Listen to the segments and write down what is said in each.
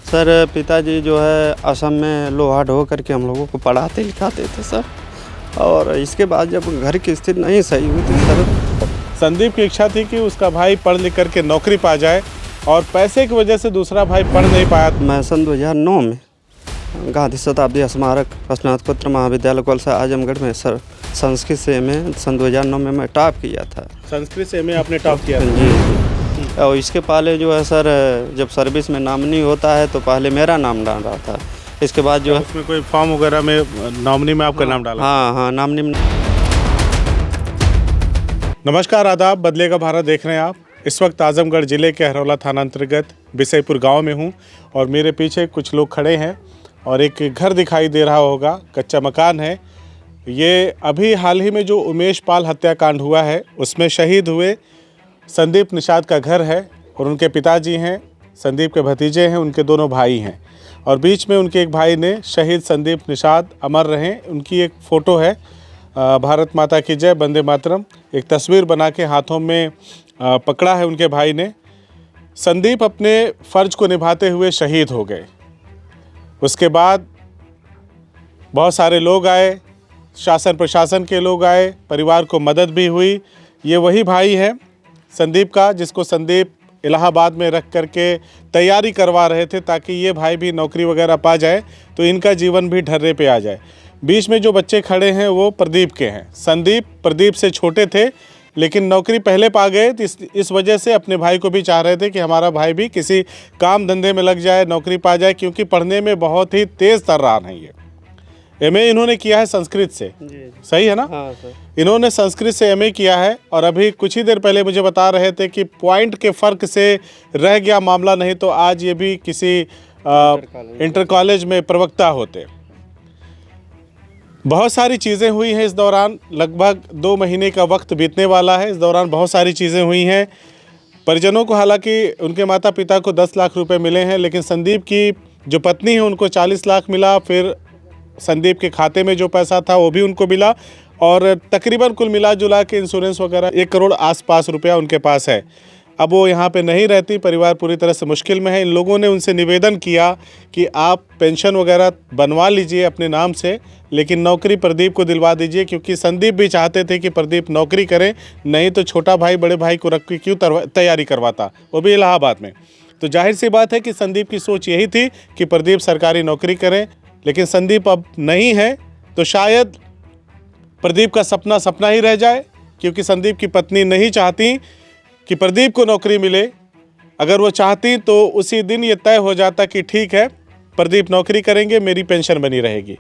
Sir पिताजी जो है असम में लोहा ढो करके हम लोगों को पढ़ाते लिखाते थे सर। और इसके बाद जब घर की स्थिति नहीं सही हुई थी सर। संदीप की इच्छा थी कि उसका भाई पढ़ लिख करके नौकरी पा जाए और पैसे की वजह से दूसरा भाई पढ़ नहीं पाया। मैं सन 2009 में गांधी शताब्दी स्मारक स्नातकोत्तर महाविद्यालय कोलसा आजमगढ़ में सर संस्कृत से में सन 2009 में मैं टॉप किया था। संस्कृत से में आपने टॉप किया था? जी। और इसके पहले जो है सर जब सर्विस में नॉमिनी होता है तो पहले मेरा नाम डाल रहा था। इसके बाद जो है उसमें कोई फॉर्म वगैरह में नॉमिनी में आपका नाम डाला? हाँ नॉमिनी में। नमस्कार, आदाब, बदलेगा भारत देख रहे हैं आप। इस वक्त आजमगढ़ ज़िले के हरौला थाना अंतर्गत बिसईपुर गांव में हूं और मेरे पीछे कुछ लोग खड़े हैं और एक घर दिखाई दे रहा होगा, कच्चा मकान है। ये अभी हाल ही में जो उमेश पाल हत्याकांड हुआ है उसमें शहीद हुए संदीप निषाद का घर है और उनके पिताजी हैं, संदीप के भतीजे हैं, उनके दोनों भाई हैं और बीच में उनके एक भाई ने शहीद संदीप निषाद अमर रहें उनकी एक फ़ोटो है। भारत माता की जय, वंदे मातरम, एक तस्वीर बना के हाथों में पकड़ा है उनके भाई ने। संदीप अपने फ़र्ज को निभाते हुए शहीद हो गए। उसके बाद बहुत सारे लोग आए, शासन प्रशासन के लोग आए, परिवार को मदद भी हुई। ये वही भाई है संदीप का जिसको संदीप इलाहाबाद में रख करके तैयारी करवा रहे थे ताकि ये भाई भी नौकरी वगैरह पा जाए तो इनका जीवन भी ढर्रे पे आ जाए। बीच में जो बच्चे खड़े हैं वो प्रदीप के हैं। संदीप प्रदीप से छोटे थे लेकिन नौकरी पहले पा गए तो इस वजह से अपने भाई को भी चाह रहे थे कि हमारा भाई भी किसी काम धंधे में लग जाए, नौकरी पा जाए, क्योंकि पढ़ने में बहुत ही तेज़ तर्रार हैं। ये एमए इन्होंने किया है संस्कृत से, सही है ना? हाँ सर। इन्होंने संस्कृत से एमए किया है और अभी कुछ ही देर पहले मुझे बता रहे थे कि पॉइंट के फ़र्क से रह गया मामला, नहीं तो आज ये भी किसी इंटर कॉलेज में प्रवक्ता होते। बहुत सारी चीज़ें हुई हैं इस दौरान, लगभग 2 महीने का वक्त बीतने वाला है। इस दौरान बहुत सारी चीज़ें हुई हैं। परिजनों को हालांकि उनके माता पिता को 10 लाख रुपए मिले हैं, लेकिन संदीप की जो पत्नी है उनको 40 लाख मिला। फिर संदीप के खाते में जो पैसा था वो भी उनको मिला और तकरीबन कुल मिला जुला के इंश्योरेंस वगैरह 1 करोड़ आसपास रुपया उनके पास है। अब वो यहाँ पे नहीं रहती, परिवार पूरी तरह से मुश्किल में है। इन लोगों ने उनसे निवेदन किया कि आप पेंशन वगैरह बनवा लीजिए अपने नाम से, लेकिन नौकरी प्रदीप को दिलवा दीजिए, क्योंकि संदीप भी चाहते थे कि प्रदीप नौकरी करे, नहीं तो छोटा भाई बड़े भाई को रख के क्यों तैयारी करवाता, वो भी इलाहाबाद में। तो जाहिर सी बात है कि संदीप की सोच यही थी कि प्रदीप सरकारी नौकरी करें, लेकिन संदीप अब नहीं है तो शायद प्रदीप का सपना सपना ही रह जाए, क्योंकि संदीप की पत्नी नहीं चाहती कि प्रदीप को नौकरी मिले। अगर वो चाहती तो उसी दिन ये तय हो जाता कि ठीक है प्रदीप नौकरी करेंगे, मेरी पेंशन बनी रहेगी।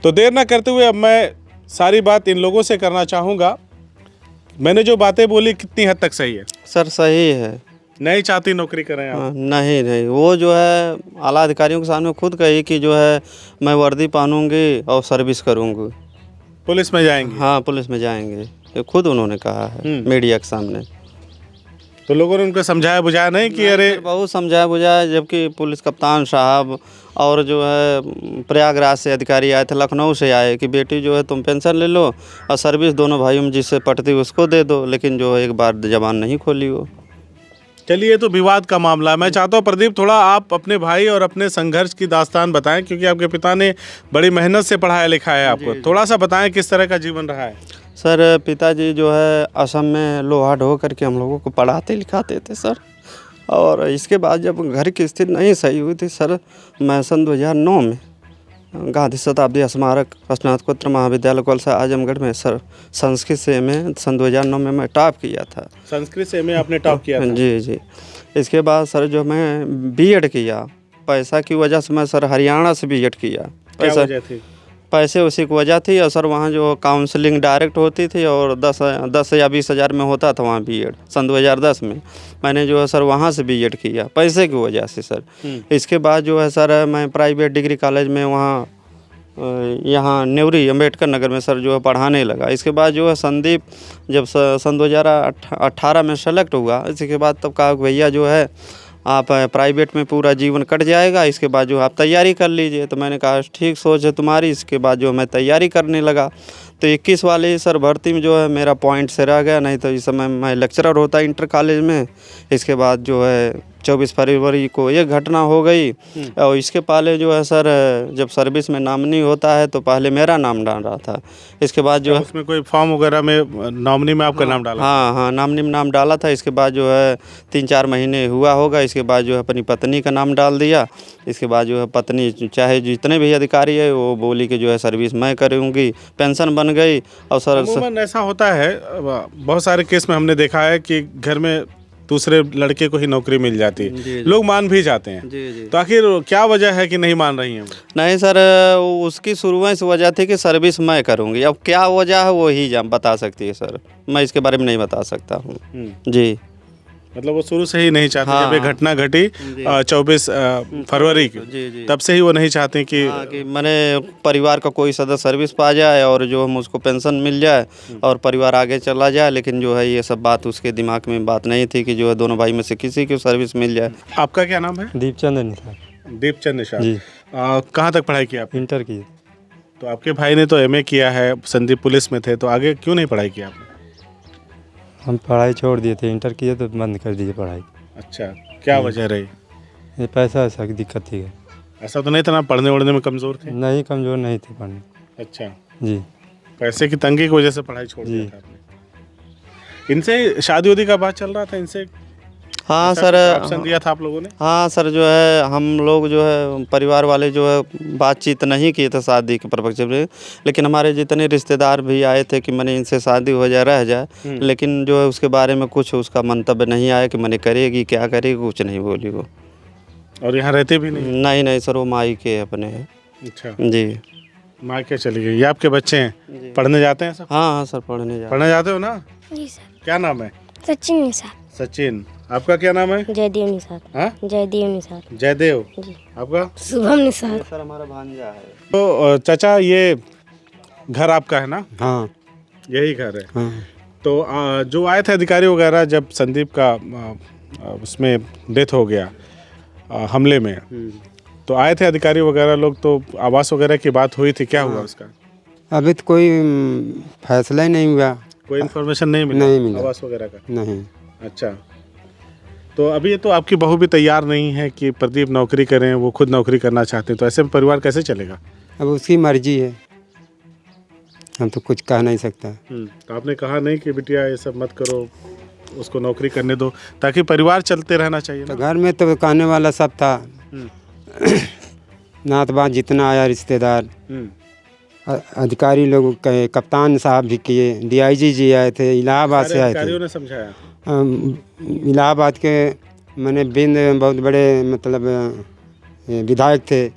तो देर ना करते हुए अब मैं सारी बात इन लोगों से करना चाहूँगा। मैंने जो बातें बोली कितनी हद तक सही है? सर सही है। नहीं चाहती नौकरी करें आप? नहीं, वो जो है आला अधिकारियों के सामने खुद कही कि जो है मैं वर्दी पहनूंगी और सर्विस करूंगी। पुलिस में जाएंगे? हाँ पुलिस में जाएंगे, ये खुद उन्होंने कहा है मीडिया के सामने। तो लोगों ने उनको समझाया बुझाया नहीं कि अरे? बहुत समझाया बुझाया, जबकि पुलिस कप्तान साहब और जो है प्रयागराज से अधिकारी आए थे, लखनऊ से आए कि बेटी जो है तुम पेंशन ले लो और सर्विस दोनों भाइयों में जिससे पटती उसको दे दो, लेकिन जो है एक बार जबान नहीं खोली वो। चलिए, ये तो विवाद का मामला है। मैं चाहता हूँ प्रदीप थोड़ा आप अपने भाई और अपने संघर्ष की दास्तान बताएं, क्योंकि आपके पिता ने बड़ी मेहनत से पढ़ाया लिखाया है आपको। थोड़ा सा बताएं किस तरह का जीवन रहा है। सर पिताजी जो है असम में लोहा ढो करके हम लोगों को पढ़ाते लिखाते थे सर। और इसके बाद जब घर की स्थिति नहीं सही हुई थी सर, मैं सन 2009 में गांधी शताब्दी स्मारक स्नातकोत्तर महाविद्यालय कोलसा आजमगढ़ में सर संस्कृत से में सन 2009 में मैं टॉप किया था। संस्कृत से में आपने टॉप किया था? जी। इसके बाद सर जो मैं बीएड किया, पैसा की वजह से मैं सर हरियाणा से बीएड किया। क्या वजह थी? पैसे उसी की वजह थी और सर वहाँ जो काउंसलिंग डायरेक्ट होती थी और 10 या 20 हज़ार में होता था वहाँ बीएड। सन 2010 में मैंने जो है सर वहाँ से बीएड किया पैसे की वजह से सर। इसके बाद जो है सर मैं प्राइवेट डिग्री कॉलेज में वहाँ यहाँ नेवरी अम्बेडकर नगर में सर जो है पढ़ाने लगा। इसके बाद जो है संदीप जब सन 2018 में सेलेक्ट हुआ, इसके बाद तब कहा भैया जो है आप प्राइवेट में पूरा जीवन कट जाएगा, इसके बाद जो आप तैयारी कर लीजिए। तो मैंने कहा ठीक सोच है तुम्हारी। इसके बाद जो मैं तैयारी करने लगा। तो 21 वाले सर भर्ती में जो है मेरा पॉइंट से रह गया, नहीं तो इस समय मैं लेक्चरर होता इंटर कॉलेज में। इसके बाद जो है 24 फरवरी को ये घटना हो गई। और इसके पहले जो है सर, जब सर्विस में नॉमिनी होता है तो पहले मेरा नाम डाल रहा था। इसके बाद जो है उसमें कोई फॉर्म वगैरह में नॉमिनी में आपका नाम डाला? हाँ, नॉमिनी में नाम डाला था। इसके बाद जो है 3-4 महीने हुआ होगा। इसके बाद जो है अपनी पत्नी का नाम डाल दिया। इसके बाद जो है पत्नी चाहे जितने भी अधिकारी है वो बोली कि जो है सर्विस मैं करूँगी, पेंशन बन गई। और सर अमूमन ऐसा होता है, बहुत सारे केस में हमने देखा है कि घर में दूसरे लड़के को ही नौकरी मिल जाती है, लोग मान भी जाते हैं। जी। तो आखिर क्या वजह है कि नहीं मान रही हैं? नहीं सर, उसकी शुरुआत से वजह थी कि सर्विस मैं करूँगी। अब क्या वजह है वो ही बता सकती है सर, मैं इसके बारे में नहीं बता सकता हूँ। जी, मतलब वो शुरू से ही नहीं चाहते। हाँ, जब ये घटना घटी 24 फरवरी की, जी। तब से ही वो नहीं चाहते कि कि मैंने परिवार का कोई सदस्य सर्विस पा जाए और जो हम उसको पेंशन मिल जाए और परिवार आगे चला जाए। लेकिन जो है ये सब बात उसके दिमाग में बात नहीं थी कि जो है दोनों भाई में से किसी की सर्विस मिल जाए। आपका क्या नाम है? दीपचंद निषाद। दीपचंद निषाद जी। कहाँ तक पढ़ाई की आप? इंटर की। तो आपके भाई ने तो एमए किया है, संदीप पुलिस में थे, तो आगे क्यों नहीं पढ़ाई की आपने? हम पढ़ाई छोड़ दिए थे, इंटर किए तो बंद कर दिए पढ़ाई। अच्छा, क्या वजह रही? ये पैसा ऐसा की दिक्कत थी। ऐसा तो नहीं था ना, पढ़ने वढ़ने में कमज़ोर थे? नहीं, कमज़ोर नहीं थे पढ़ने। अच्छा, जी। पैसे की तंगी की वजह से पढ़ाई छोड़ दिया जी। था आपने। इनसे शादी उदी का बात चल रहा था, इनसे हाँ ऐसा सर, कुछ ऑप्शन दिया था आप लोगों ने? हाँ सर, जो है हम लोग जो है परिवार वाले जो है बातचीत नहीं किए थे शादी के प्रपक्ष में। लेकिन हमारे जितने रिश्तेदार भी आए थे कि मैंने इनसे शादी हो जाए, रह जाए। लेकिन जो है उसके बारे में कुछ उसका मंतव्य नहीं आया कि मैंने करेगी क्या करेगी, कुछ नहीं बोली वो। और यहाँ रहते भी नहीं? नहीं सर, वो माई के अपने हैं। अच्छा, जी। माँ क्या चली गई? ये आपके बच्चे हैं, पढ़ने जाते हैं सब? हाँ सर, पढ़ने जाते हो ना? जी सर। क्या नाम है? सचिन निषाद। सचिन। आपका क्या नाम है? जयदेव निषाद। हाँ, जयदेव निषाद। जयदेव। जी। आपका? शुभम निषाद। सर हमारा भांजा है। तो चाचा, ये घर आपका है ना? हाँ यही घर है। हाँ। तो जो आए थे अधिकारी वगैरह, जब संदीप का उसमें डेथ हो गया हमले में, तो आए थे अधिकारी वगैरह लोग, तो आवास वगैरह की बात हुई थी, क्या हुआ उसका? अभी तो कोई फैसला ही नहीं हुआ। कोई इन्फॉर्मेशन नहीं मिला? नहीं मिला। आवास वगैरह का? नहीं। अच्छा, तो अभी तो आपकी बहू भी तैयार नहीं है कि प्रदीप नौकरी करें, वो खुद नौकरी करना चाहते हैं, तो ऐसे में परिवार कैसे चलेगा? अब उसकी मर्जी है, हम तो कुछ कह नहीं सकता। तो आपने कहा नहीं कि बिटिया ये सब मत करो, उसको नौकरी करने दो, ताकि परिवार चलते रहना चाहिए तो ना? घर में तो कहने वाला सब था। नातबाज जितना आया रिश्तेदार, अधिकारी लोग कहे, कप्तान साहब भी किए, डीआईजी जी आए थे, इलाहाबाद से आए अधिकारियों थे। ने समझाया? इलाहाबाद के मैंने बिंद बहुत बड़े मतलब विधायक थे,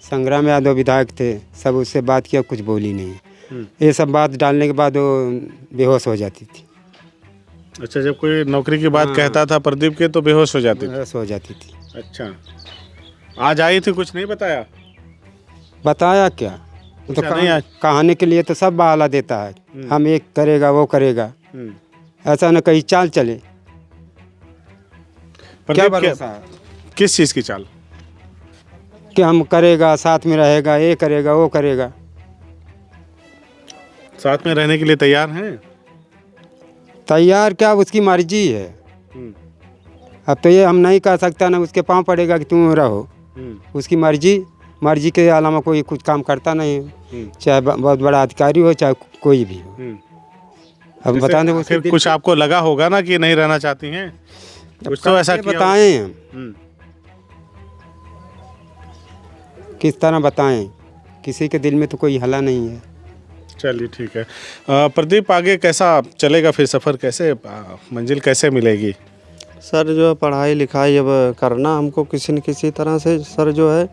संग्राम यादव विधायक थे, सब उससे बात किया, कुछ बोली नहीं। ये सब बात डालने के बाद वो बेहोश हो जाती थी। अच्छा, जब कोई नौकरी की बात कहता था प्रदीप के तो बेहोश हो जाती थी? बेहोश हो जाती थी। अच्छा, आज आई थी, कुछ नहीं बताया? बताया क्या, वो तो पूछा नहीं आज? कहानी के लिए तो सब बहाना देता है, हम एक करेगा वो करेगा, ऐसा न कहीं चाल चले। क्या भरोसा है किस चीज़ की चाल? कि हम करेगा, साथ में रहेगा, ये करेगा वो करेगा। साथ में रहने के लिए तैयार हैं? तैयार क्या, उसकी मर्जी है। अब तो ये हम नहीं कह सकता, ना उसके पाँव पड़ेगा कि तुम रहो। उसकी मर्जी के अलावा कोई कुछ काम करता नहीं है, चाहे बहुत बड़ा अधिकारी हो चाहे कोई भी हो। अब बता दें, फिर कुछ आपको लगा होगा ना कि नहीं रहना चाहती हैं, कुछ तो ऐसा किया बताएं हम, किस तरह बताएं, किसी के दिल में तो कोई हला नहीं है। चलिए ठीक है। प्रदीप, आगे कैसा चलेगा फिर सफ़र, कैसे मंजिल कैसे मिलेगी? सर जो है पढ़ाई लिखाई अब करना हमको किसी न किसी तरह से सर, जो है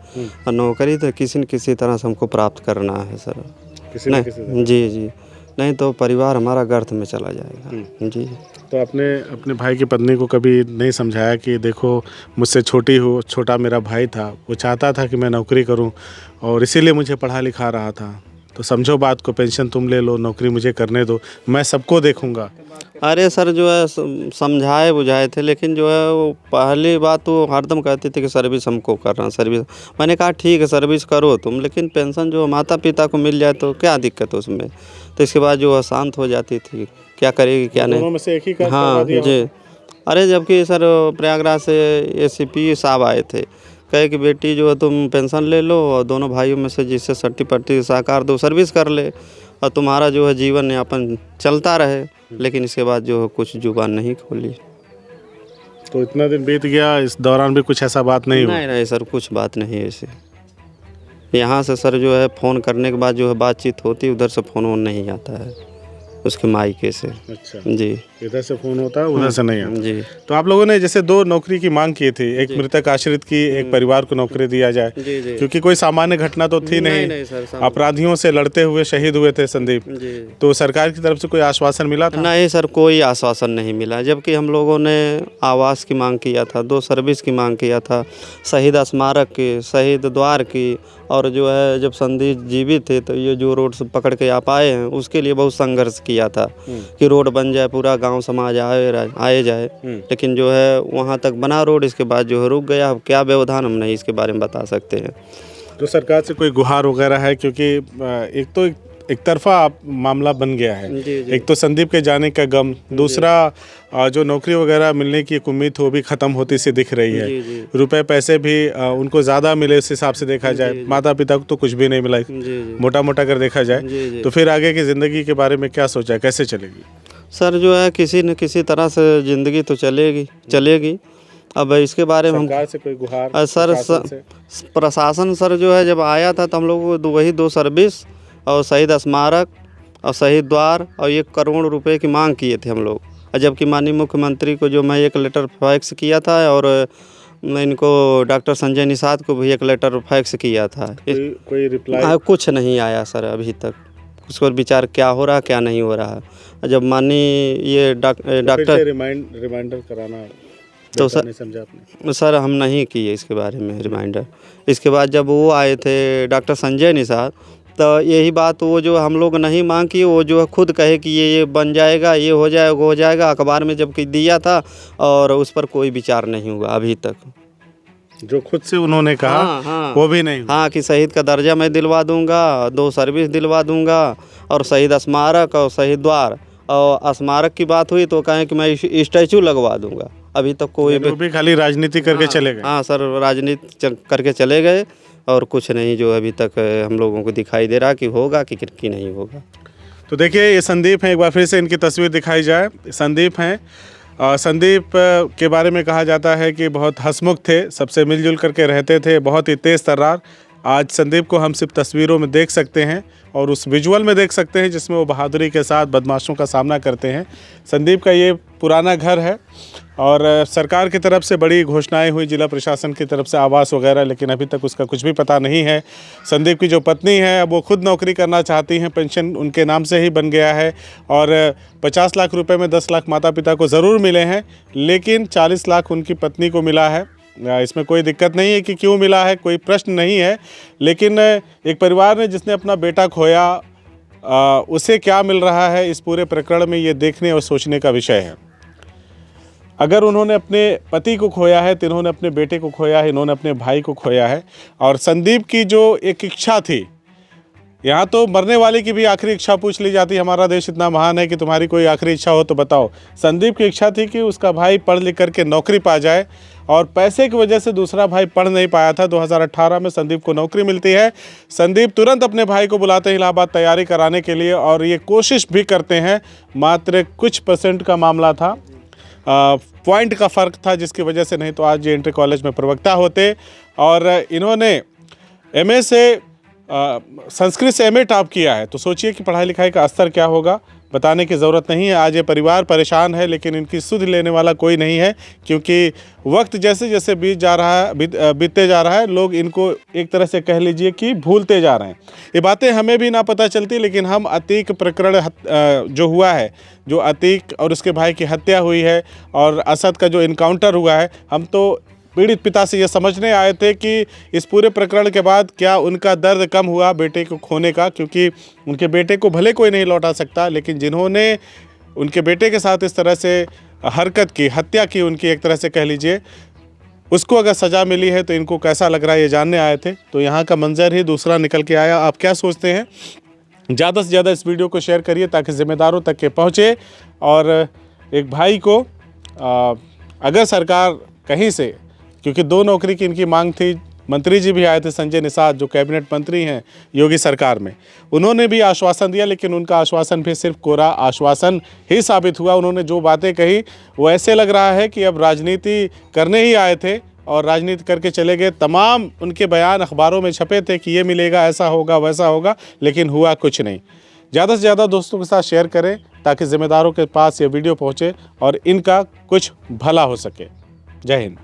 नौकरी तो किसी न किसी तरह से हमको प्राप्त करना है सर। किसी न किसी तरह। जी, नहीं तो परिवार हमारा गर्त में चला जाएगा। जी। तो आपने अपने भाई की पत्नी को कभी नहीं समझाया कि देखो, मुझसे छोटा मेरा भाई था, वो चाहता था कि मैं नौकरी करूं और इसीलिए मुझे पढ़ा लिखा रहा था, तो समझो बात को, पेंशन तुम ले लो, नौकरी मुझे करने दो, मैं सबको देखूंगा। अरे सर जो है समझाए बुझाए थे, लेकिन जो है वो पहली बात तो हरदम कहते थे कि सर्विस हमको करना सर्विस। मैंने कहा ठीक है सर्विस करो तुम, लेकिन पेंशन जो माता पिता को मिल जाए तो क्या दिक्कत है उसमें। तो इसके बाद जो है शांत हो जाती थी, क्या करेगी क्या दोनों नहीं। में से एक ही का करवा हाँ दिया जी। अरे जबकि सर प्रयागराज से ACP साहब आए थे, कहे कि बेटी जो है तुम पेंशन ले लो और दोनों भाइयों में से जिससे 30% साकार दो सर्विस कर ले और तुम्हारा जो है जीवन यापन चलता रहे। लेकिन इसके बाद जो है कुछ जुबान नहीं खोली। तो इतना दिन बीत गया, इस दौरान भी कुछ ऐसा बात नहीं हुआ? नहीं नहीं सर कुछ बात नहीं है ऐसे। यहाँ से सर जो है फ़ोन करने के बाद जो है बातचीत होती, उधर से फ़ोन वोन नहीं आता है उसके मायके से। अच्छा, जी इधर से फोन होता है, उधर से नहीं आता। जी तो आप लोगों ने जैसे 2 नौकरी की मांग की थी, एक मृतक आश्रित की, एक परिवार को नौकरी दिया जाए, जी जी क्योंकि कोई सामान्य घटना तो थी नहीं नहीं, सर अपराधियों से लड़ते हुए शहीद हुए थे संदीप। जी तो सरकार की तरफ से कोई आश्वासन मिला था? नहीं सर कोई आश्वासन नहीं मिला, जबकि हम लोगों ने आवास की मांग किया था, 2 सर्विस की मांग किया था, शहीद स्मारक की, शहीद द्वार की, और जो है जब संदीप जीवित थे तो ये जो रोड से पकड़ के आप आए हैं उसके लिए बहुत संघर्ष किया था कि रोड बन जाए, पूरा गांव समाज आए जाए। लेकिन जो है वहां तक बना रोड, इसके बाद जो है रुक गया। अब क्या व्यवधान हम नहीं इसके बारे में बता सकते हैं। तो सरकार से कोई गुहार वगैरह है, क्योंकि एक तो एक तरफा मामला बन गया है, जी जी एक तो संदीप के जाने का गम, दूसरा जो नौकरी वगैरह मिलने की एक उम्मीद वो भी ख़त्म होती सी दिख रही है। जी जी रुपए पैसे भी उनको ज़्यादा मिले उस हिसाब से देखा जाए, माता पिता को तो कुछ भी नहीं मिला, जी जी मोटा मोटा कर देखा जाए। जी जी तो फिर आगे की ज़िंदगी के बारे में क्या सोचा, कैसे चलेगी? सर जो है किसी न किसी तरह से ज़िंदगी तो चलेगी। अब इसके बारे में हम सरकार से कोई गुहार, सर प्रशासन से? प्रशासन सर जो है जब आया था तो हम लोग को वही 2 सर्विस और शहीद स्मारक और शहीद द्वार और 1 करोड़ रुपए की मांग किए थे हम लोग। और जबकि माननीय मुख्यमंत्री को जो मैं एक लेटर फैक्स किया था और मैं इनको डॉक्टर संजय निषाद को भी एक लेटर फैक्स किया था। कोई रिप्लाई? कुछ नहीं आया सर अभी तक। उसको विचार क्या हो रहा क्या नहीं हो रहा। जब माननीय ये डॉक्टर रिमाइंडर कराना तो सर नहीं समझा आपने? सर हम नहीं किए इसके बारे में रिमाइंडर। इसके बाद जब वो आए थे डॉक्टर संजय निषाद, तो यही बात वो जो हम लोग नहीं मांग की, वो जो है खुद कहे कि ये बन जाएगा, ये हो जाएगा, वो हो जाएगा। अखबार में जब दिया था और उस पर कोई विचार नहीं हुआ अभी तक। जो खुद से उन्होंने कहा हाँ वो भी नहीं हुआ। हाँ कि शहीद का दर्जा मैं दिलवा दूंगा, 2 सर्विस दिलवा दूंगा और शहीद स्मारक और शहीद द्वार। और स्मारक की बात हुई तो कहें कि मैं स्टैचू लगवा दूंगा। अभी तक कोई वो भी खाली राजनीति करके चले गए। हाँ सर राजनीति करके चले गए और कुछ नहीं जो अभी तक हम लोगों को दिखाई दे रहा कि होगा कि नहीं होगा। तो देखिए ये संदीप हैं, एक बार फिर से इनकी तस्वीर दिखाई जाए। संदीप हैं, संदीप के बारे में कहा जाता है कि बहुत हंसमुख थे, सबसे मिलजुल करके रहते थे, बहुत ही तेज़ तर्रार। आज संदीप को हम सिर्फ तस्वीरों में देख सकते हैं और उस विजुअल में देख सकते हैं जिसमें वो बहादुरी के साथ बदमाशों का सामना करते हैं। संदीप का ये पुराना घर है और सरकार की तरफ से बड़ी घोषणाएं हुई, जिला प्रशासन की तरफ से आवास वगैरह, लेकिन अभी तक उसका कुछ भी पता नहीं है। संदीप की जो पत्नी है वो खुद नौकरी करना चाहती हैं, पेंशन उनके नाम से ही बन गया है और 50 लाख रुपए में 10 लाख माता पिता को ज़रूर मिले हैं, लेकिन 40 लाख उनकी पत्नी को मिला है। इसमें कोई दिक्कत नहीं है कि क्यों मिला है, कोई प्रश्न नहीं है, लेकिन एक परिवार ने जिसने अपना बेटा खोया उसे क्या मिल रहा है इस पूरे प्रकरण में, ये देखने और सोचने का विषय है। अगर उन्होंने अपने पति को खोया है तो इन्होंने अपने बेटे को खोया है, इन्होंने अपने भाई को खोया है। और संदीप की जो एक इच्छा थी, यहाँ तो मरने वाले की भी आखिरी इच्छा पूछ ली जाती, हमारा देश इतना महान है कि तुम्हारी कोई आखिरी इच्छा हो तो बताओ। संदीप की इच्छा थी कि उसका भाई पढ़ लिख करके नौकरी पा जाए और पैसे की वजह से दूसरा भाई पढ़ नहीं पाया था। 2018 में संदीप को नौकरी मिलती है। संदीप तुरंत अपने भाई को बुलाते हैं इलाहाबाद तैयारी कराने के लिए और ये कोशिश भी करते हैं। मात्र कुछ % का मामला था, पॉइंट का फ़र्क था, जिसकी वजह से नहीं तो आज ये इंटर कॉलेज में प्रवक्ता होते। और इन्होंने MA से संस्कृत से MA टॉप किया है, तो सोचिए कि पढ़ाई लिखाई का स्तर क्या होगा, बताने की ज़रूरत नहीं है। आज ये परिवार परेशान है, लेकिन इनकी सुध लेने वाला कोई नहीं है, क्योंकि वक्त जैसे जैसे बीतते जा रहा है, लोग इनको एक तरह से कह लीजिए कि भूलते जा रहे हैं। ये बातें हमें भी ना पता चलती, लेकिन हम अतीक प्रकरण जो हुआ है, जो अतीक और उसके भाई की हत्या हुई है और असद का जो इनकाउंटर हुआ है, हम तो पीड़ित पिता से ये समझने आए थे कि इस पूरे प्रकरण के बाद क्या उनका दर्द कम हुआ बेटे को खोने का, क्योंकि उनके बेटे को भले कोई नहीं लौटा सकता, लेकिन जिन्होंने उनके बेटे के साथ इस तरह से हरकत की, हत्या की उनकी, एक तरह से कह लीजिए, उसको अगर सज़ा मिली है तो इनको कैसा लग रहा है ये जानने आए थे। तो यहाँ का मंजर ही दूसरा निकल के आया। आप क्या सोचते हैं? ज़्यादा से ज़्यादा इस वीडियो को शेयर करिए ताकि ज़िम्मेदारों तक के पहुँचे। और एक भाई को अगर सरकार कहीं से, क्योंकि 2 नौकरी की इनकी मांग थी, मंत्री जी भी आए थे, संजय निषाद जो कैबिनेट मंत्री हैं योगी सरकार में, उन्होंने भी आश्वासन दिया, लेकिन उनका आश्वासन भी सिर्फ कोरा आश्वासन ही साबित हुआ। उन्होंने जो बातें कही वो ऐसे लग रहा है कि अब राजनीति करने ही आए थे और राजनीति करके चले गए। तमाम उनके बयान अखबारों में छपे थे कि ये मिलेगा, ऐसा होगा, वैसा होगा, लेकिन हुआ कुछ नहीं। ज़्यादा से ज़्यादा दोस्तों के साथ शेयर करें ताकि ज़िम्मेदारों के पास ये वीडियो पहुँचे और इनका कुछ भला हो सके। जय हिंद।